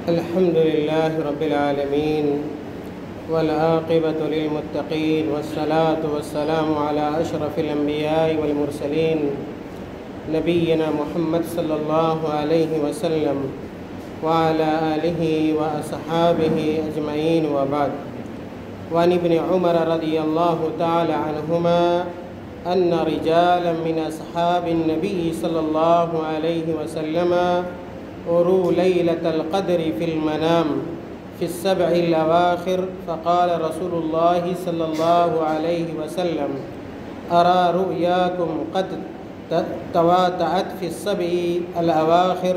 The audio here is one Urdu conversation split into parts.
الحمد لله رب العالمين والعاقبة للمتقين والصلاة والسلام على أشرف الأنبياء والمرسلين نبينا محمد صلى الله عليه وسلم وعلى آله وأصحابه أجمعين وبعد. وعن ابن عمر رضي الله تعالى عنهما أن رجالا من أصحاب النبي صلى الله عليه وسلم أروا ليلة القدر في المنام في السبع الأواخر، فقال رسول الله صلى الله عليه وسلم: أرى رؤياكم قد تواتعت في السبع الأواخر،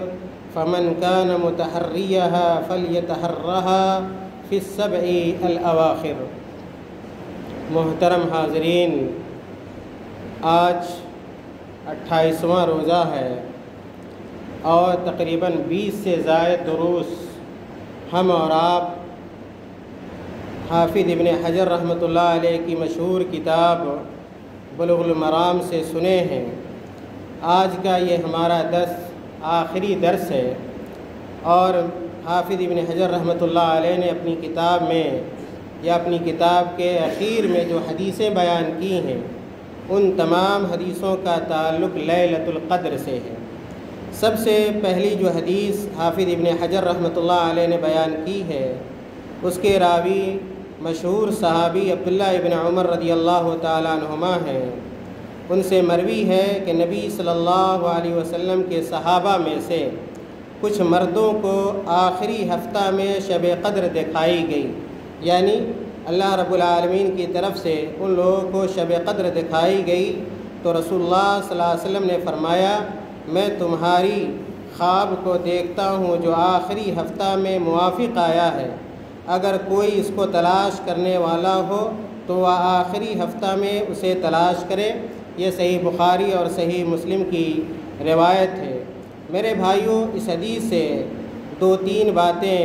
فمن كان متحريها فليتحرها في السبع الأواخر. محترم حاضرین، آج 28واں روزہ ہے اور تقریباً 20 سے زائد دروس ہم اور آپ حافظ ابن حجر رحمۃ اللہ علیہ کی مشہور کتاب بلوغ المرام سے سنے ہیں۔ آج کا یہ ہمارا آخری درس ہے، اور حافظ ابن حجر رحمۃ اللہ علیہ نے اپنی کتاب میں یا اپنی کتاب کے اخیر میں جو حدیثیں بیان کی ہیں، ان تمام حدیثوں کا تعلق لیلۃ القدر سے ہے۔ سب سے پہلی جو حدیث حافظ ابن حجر رحمۃ اللہ علیہ نے بیان کی ہے، اس کے راوی مشہور صحابی عبداللہ ابن عمر رضی اللہ تعالیٰ عنہما ہیں۔ ان سے مروی ہے کہ نبی صلی اللہ علیہ وسلم کے صحابہ میں سے کچھ مردوں کو آخری ہفتہ میں شب قدر دکھائی گئی، یعنی اللہ رب العالمین کی طرف سے ان لوگوں کو شب قدر دکھائی گئی، تو رسول اللہ صلی اللہ علیہ وسلم نے فرمایا: میں تمہاری خواب کو دیکھتا ہوں جو آخری ہفتہ میں موافق آیا ہے، اگر کوئی اس کو تلاش کرنے والا ہو تو وہ آخری ہفتہ میں اسے تلاش کرے۔ یہ صحیح بخاری اور صحیح مسلم کی روایت ہے۔ میرے بھائیوں، اس حدیث سے 2-3 باتیں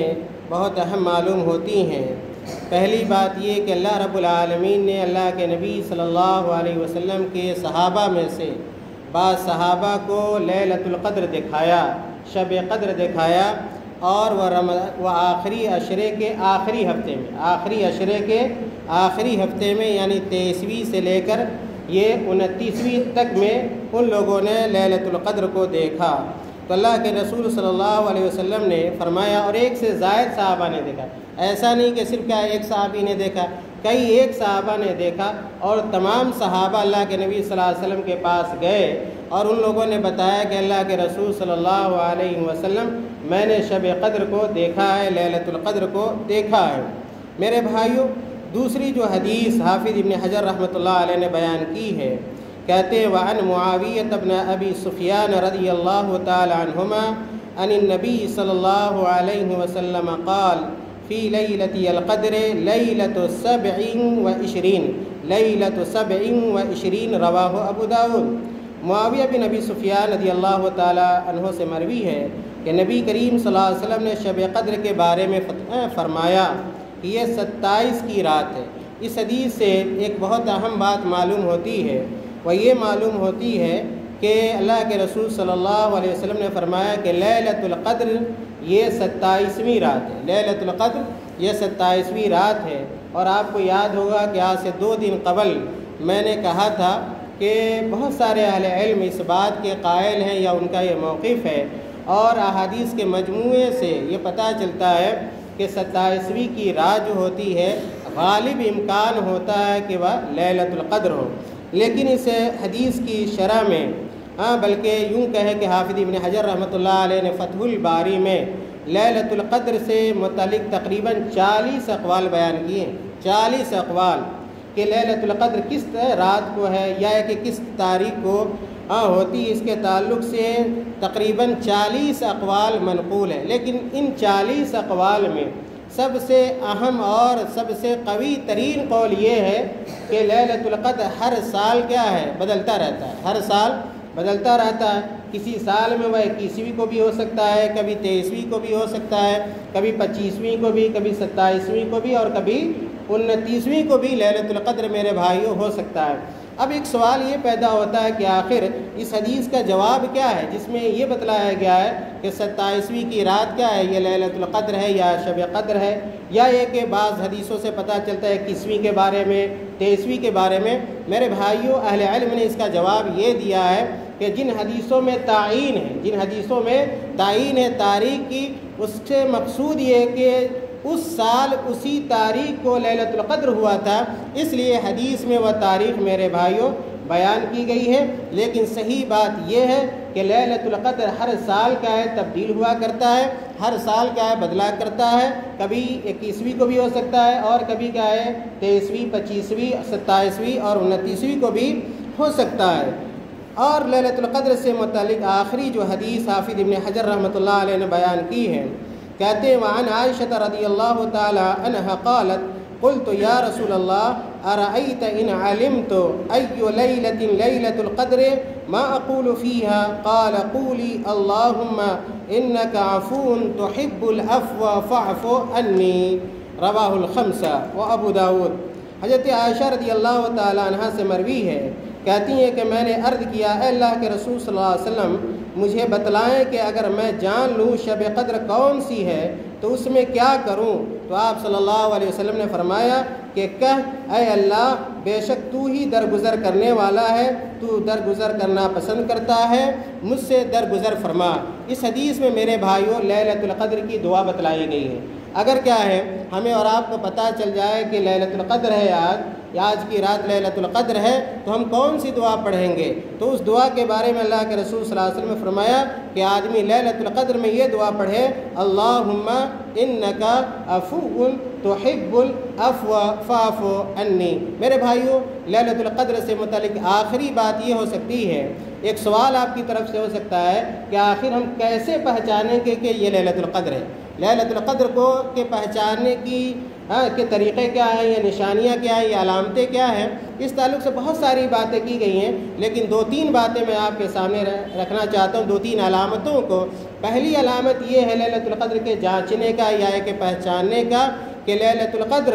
بہت اہم معلوم ہوتی ہیں۔ پہلی بات یہ کہ اللہ رب العالمین نے اللہ کے نبی صلی اللہ علیہ وسلم کے صحابہ میں سے بعض صحابہ کو لیلۃ القدر دکھایا، شب قدر دکھایا، اور وہ آخری عشرے کے آخری ہفتے میں، آخری ہفتے میں یعنی 23ویں سے لے کر یہ 29ویں تک میں ان لوگوں نے لیلۃ القدر کو دیکھا۔ تو اللہ کے رسول صلی اللہ علیہ وسلم نے فرمایا، اور ایک سے زائد صحابہ نے دیکھا، ایسا نہیں کہ صرف کیا ایک صحابی نے دیکھا، کئی ایک صحابہ نے دیکھا، اور تمام صحابہ اللہ کے نبی صلی اللہ علیہ وسلم کے پاس گئے اور ان لوگوں نے بتایا کہ اللہ کے رسول صلی اللہ علیہ وسلم، میں نے شب قدر کو دیکھا ہے، لیلۃ القدر کو دیکھا ہے۔ میرے بھائیوں، دوسری جو حدیث حافظ ابن حجر رحمۃ اللہ علیہ نے بیان کی ہے، کہتے ہیں: وعن معاویہ بن ابی سفیان رضی اللہ تعالی عنہما عن النبی صلی اللہ علیہ وسلم قال: فی لیلۃ القدر لیلۃ 27 رواہ ابو داؤد۔ معاویہ بن ابی سفیان رضی اللہ تعالی عنہ سے مروی ہے کہ نبی کریم صلی اللہ علیہ وسلم نے شب قدر کے بارے میں فرمایا کہ یہ 27 کی رات ہے۔ اس حدیث سے ایک بہت اہم بات معلوم ہوتی ہے، وہ یہ معلوم ہوتی ہے کہ اللہ کے رسول صلی اللہ علیہ وسلم نے فرمایا کہ لیلۃ القدر یہ 27ویں رات ہے، لیلۃ القدر یہ 27ویں رات ہے۔ اور آپ کو یاد ہوگا کہ آج سے 2 دن قبل میں نے کہا تھا کہ بہت سارے اہل علم اس بات کے قائل ہیں یا ان کا یہ موقف ہے، اور احادیث کے مجموعے سے یہ پتہ چلتا ہے کہ 27ویں کی رات جو ہوتی ہے غالب امکان ہوتا ہے کہ وہ لیلۃ القدر ہو۔ لیکن اس حدیث کی شرح میں بلکہ یوں کہے کہ حافظ ابن حجر رحمۃ اللہ علیہ نے فتح الباری میں لیلۃ القدر سے متعلق تقریباً 40 اقوال بیان کیے، 40 اقوال کہ لیلۃ القدر کس رات کو ہے یا کہ کس تاریخ کو ہوتی، اس کے تعلق سے تقریباً 40 اقوال منقول ہیں۔ لیکن ان 40 اقوال میں سب سے اہم اور سب سے قوی ترین قول یہ ہے کہ لیلۃ القدر ہر سال کیا ہے، بدلتا رہتا ہے، ہر سال بدلتا رہتا ہے۔ کسی سال میں وہ 21ویں کو بھی ہو سکتا ہے، کبھی 23ویں کو بھی ہو سکتا ہے، کبھی 25ویں کو بھی، کبھی 27ویں کو بھی، اور کبھی 29ویں کو بھی لیلۃ القدر میرے بھائیوں ہو سکتا ہے۔ اب ایک سوال یہ پیدا ہوتا ہے کہ آخر اس حدیث کا جواب کیا ہے جس میں یہ بتلایا گیا ہے کہ 27ویں کی رات کیا ہے، یہ لیلۃ القدر ہے یا شب قدر ہے، یا یہ کہ بعض حدیثوں سے پتہ چلتا ہے 21ویں کے بارے میں، 23ویں کے بارے میں۔ میرے بھائیوں، اہل علم نے اس کا جواب یہ دیا ہے کہ جن حدیثوں میں تعین ہے، جن حدیثوں میں تعین ہے تاریخ کی، اس سے مقصود یہ ہے کہ اس سال اسی تاریخ کو لیلۃ القدر ہوا تھا، اس لیے حدیث میں وہ تاریخ میرے بھائیوں بیان کی گئی ہے۔ لیکن صحیح بات یہ ہے کہ لیلۃ القدر ہر سال کا ہے، تبدیل ہوا کرتا ہے، ہر سال کا ہے بدلا کرتا ہے، کبھی 21ویں کو بھی ہو سکتا ہے اور کبھی کیا ہے 23ویں، 25ویں، 27ویں اور 29ویں کو بھی ہو سکتا ہے۔ اور لیلۃ القدر سے متعلق آخری جو حدیث حافظ ابن حجر رحمۃ اللہ علیہ نے بیان کی ہے، کہتے ہیں وعن عائشہ رضی اللہ تعالی عنہا قالت قلت یا رسول اللہ ارأیت ان علمت ای لیلۃ لیلۃ القدر ما اقول فیها قال قولی اللہم انک عفو تحب العفو فاعف عنی، رواہ الخمسہ و ابو داود۔ حضرت عائشہ رضی اللہ تعالی عنہا سے مروی ہے، کہتی ہیں کہ میں نے عرض کیا اے اللہ کے رسول صلی اللہ علیہ وسلم مجھے بتلائیں کہ اگر میں جان لوں شب قدر کون سی ہے تو اس میں کیا کروں؟ تو آپ صلی اللہ علیہ وسلم نے فرمایا کہ کہہ اے اللہ بے شک تو ہی درگزر کرنے والا ہے، تو درگزر کرنا پسند کرتا ہے، مجھ سے درگزر فرما۔ اس حدیث میں میرے بھائیوں لیلۃ القدر کی دعا بتلائی گئی ہے۔ اگر کیا ہے ہمیں اور آپ کو پتہ چل جائے کہ لیلۃ القدر ہے آج کی رات لیلۃ القدر ہے، تو ہم کون سی دعا پڑھیں گے؟ تو اس دعا کے بارے میں اللہ کے رسول صلی اللہ علیہ وسلم نے فرمایا کہ آدمی لیلۃ القدر میں یہ دعا پڑھے اللہم انک عفو تحب العفو فاعف عنی۔ میرے بھائیوں، لیلۃ القدر سے متعلق آخری بات یہ ہو سکتی ہے، ایک سوال آپ کی طرف سے ہو سکتا ہے کہ آخر ہم کیسے پہچانیں گے کہ یہ لیلۃ القدر ہے؟ لیلۃ القدر کو کہ پہچاننے کے طریقے کیا ہیں، یا نشانیاں کیا ہیں، یا علامتیں کیا ہیں؟ اس تعلق سے بہت ساری باتیں کی گئی ہیں، لیکن 2-3 باتیں میں آپ کے سامنے رکھنا چاہتا ہوں، 2-3 علامتوں کو۔ پہلی علامت یہ ہے لیلۃ القدر کے جانچنے کا یا کہ پہچاننے کا کہ لیلۃ القدر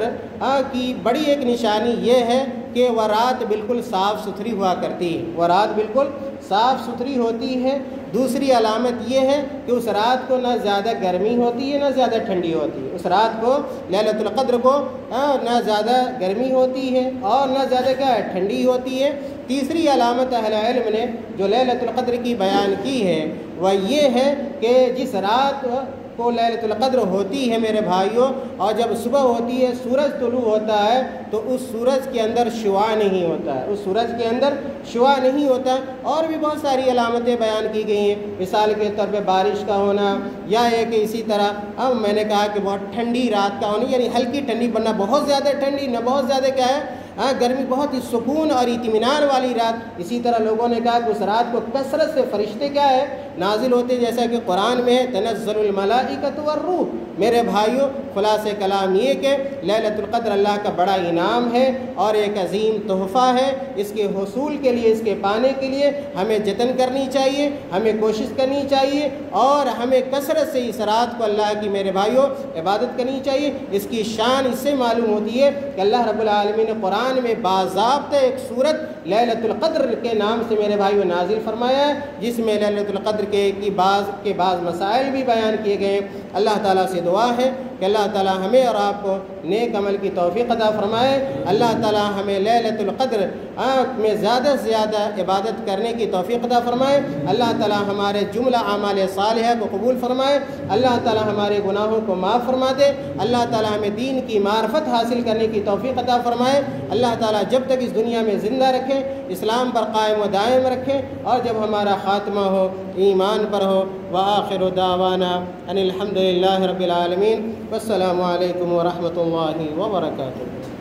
کی بڑی ایک نشانی یہ ہے کہ وہ رات بالکل صاف ستھری ہوا کرتی ہے، وہ رات بالکل صاف ستھری ہوتی ہے۔ دوسری علامت یہ ہے کہ اس رات کو نہ زیادہ گرمی ہوتی ہے نہ زیادہ ٹھنڈی ہوتی ہے، اس رات کو لیلۃ القدر کو نہ زیادہ گرمی ہوتی ہے اور نہ زیادہ کیا ہے ٹھنڈی ہوتی ہے۔ تیسری علامت اہل علم نے جو لیلۃ القدر کی بیان کی ہے وہ یہ ہے کہ جس رات کو لیلۃ القدر ہوتی ہے میرے بھائیوں، اور جب صبح ہوتی ہے سورج طلوع ہوتا ہے تو اس سورج کے اندر شعاع نہیں ہوتا ہے، اس سورج کے اندر شعاع نہیں ہوتا۔ اور بھی بہت ساری علامتیں بیان کی گئی ہیں، مثال کے طور پہ بارش کا ہونا، یا یہ کہ اسی طرح اب میں نے کہا کہ بہت ٹھنڈی رات کا ہونا، یعنی ہلکی ٹھنڈی، ورنہ بہت زیادہ ٹھنڈی نہ بہت زیادہ کیا ہے گرمی، بہت ہی سکون اور اطمینان والی رات۔ اسی طرح لوگوں نے کہا کہ اس رات کو کثرت سے فرشتے کیا ہے نازل ہوتے، جیسا کہ قرآن میں ہے تنزل الملائکۃ والروح۔ میرے بھائیوں، خلاصہ کلام یہ کہ لیلۃ القدر اللہ کا بڑا انعام ہے اور ایک عظیم تحفہ ہے۔ اس کے حصول کے لیے، اس کے پانے کے لیے ہمیں جتن کرنی چاہیے، ہمیں کوشش کرنی چاہیے، اور ہمیں کثرت سے اس رات کو اللہ کی میرے بھائیوں عبادت کرنی چاہیے۔ اس کی شان اس سے معلوم ہوتی ہے کہ اللہ رب العالمین نے قرآن میں باضابطہ ایک سورت لیلۃ القدر کے نام سے میرے بھائیوں نازل فرمایا ہے، جس میں لیلۃ القدر کے بعض مسائل بھی بیان کیے گئے۔ اللہ تعالیٰ سے دعا ہے کہ اللہ تعالیٰ ہمیں اور آپ کو نیک عمل کی توفیق عطا فرمائے۔ اللہ تعالیٰ ہمیں لیلۃ القدر میں زیادہ سے زیادہ عبادت کرنے کی توفیق عطا فرمائے۔ اللہ تعالیٰ ہمارے جملہ اعمال صالحہ کو قبول فرمائے۔ اللہ تعالیٰ ہمارے گناہوں کو معاف فرما دے۔ اللہ تعالیٰ ہمیں دین کی معرفت حاصل کرنے کی توفیق عطا فرمائے۔ اللہ تعالیٰ جب تک اس دنیا میں زندہ رکھے، اسلام پر قائم و دائم رکھے، اور جب ہمارا خاتمہ ہو ایمان پر ہو۔ وآخر دعوانا ان الحمد للہ رب العالمین، والسلام علیکم ورحمۃ اللہ وبرکاتہ۔